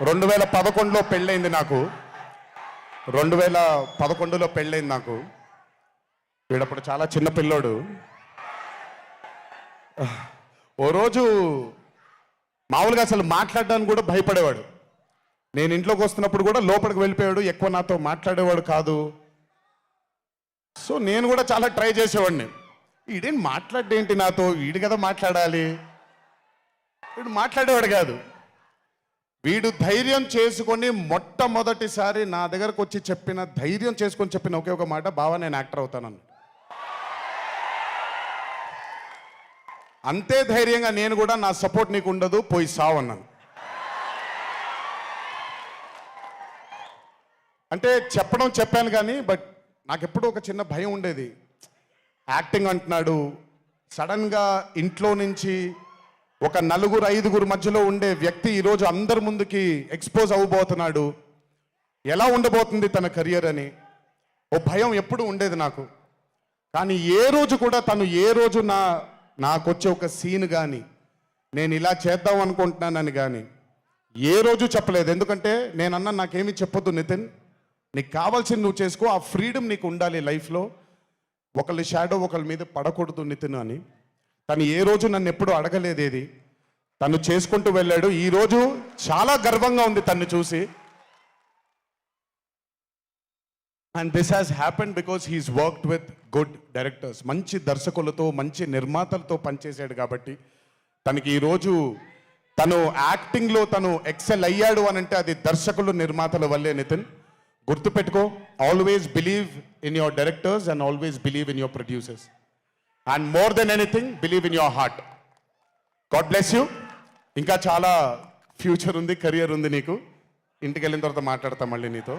2011లో పెళ్ళైంది నాకు. 2011లో పెళ్ళైంది నాకు. వీడప్పుడు చాలా చిన్న పిల్లోడు. ఓ రోజు మామూలుగా అసలు మాట్లాడడానికి కూడా భయపడేవాడు. నేను ఇంట్లోకి వస్తున్నప్పుడు కూడా లోపలికి వెళ్ళిపోయాడు, ఎక్కువ నాతో మాట్లాడేవాడు కాదు. సో నేను కూడా చాలా ట్రై చేసేవాడిని. వీడేం మాట్లాడేంటి నాతో, వీడు కదా మాట్లాడాలి. వీడు మాట్లాడేవాడు కాదు. వీడు ధైర్యం చేసుకొని మొట్టమొదటిసారి నా దగ్గరకు వచ్చి ధైర్యం చేసుకొని చెప్పిన ఒకే ఒక మాట, బావా నేను యాక్టర్ అవుతానని. అంతే ధైర్యంగా నేను కూడా నా సపోర్ట్ నీకు ఉండదు, పోయి సావు అన్నాను. అంటే చెప్పాను కానీ బట్ నాకు ఎప్పుడూ ఒక చిన్న భయం ఉండేది. యాక్టింగ్ అంటున్నాడు, సడన్గా ఇంట్లో నుంచి ఒక 4-5 మధ్యలో ఉండే వ్యక్తి ఈరోజు అందరి ముందుకి ఎక్స్పోజ్ అవ్వబోతున్నాడు, ఎలా ఉండబోతుంది తన కెరియర్ అని ఓ భయం ఎప్పుడు ఉండేది నాకు. కానీ ఏ రోజు కూడా తను నాకు వచ్చే ఒక సీన్ కానీ నేను ఇలా చేద్దాం అనుకుంటున్నానని కానీ ఏ రోజు చెప్పలేదు. ఎందుకంటే నేనన్నా నాకేమీ చెప్పొద్దు నితిన్, నీకు కావాల్సింది నువ్వు చేసుకో, ఆ ఫ్రీడమ్ నీకు ఉండాలి లైఫ్లో, ఒకళ్ళ షాడో ఒకళ్ళ మీద పడకూడదు నితిన్ అని. తను ఏ రోజు నన్ను ఎప్పుడు అడగలేదేది, తను చేసుకుంటూ వెళ్ళాడు. ఈరోజు చాలా గర్వంగా ఉంది తను చూసి. And this has happened because he's worked with good directors. మంచి దర్శకులతో మంచి నిర్మాతలతో పనిచేశాడు కాబట్టి తనకి ఈరోజు తను యాక్టింగ్లో తను ఎక్సెల్ అయ్యాడు అని అంటే అది దర్శకులు నిర్మాతల వల్లే నితిన్. గుర్తుపెట్టుకో, always believe in your directors and always believe in your producers and more than anything believe in your heart. God bless you. ఇంకా చాలా ఫ్యూచర్ ఉంది, కెరియర్ ఉంది నీకు. ఇంటికి వెళ్ళిన తర్వాత మాట్లాడతా మళ్ళీ నీతో.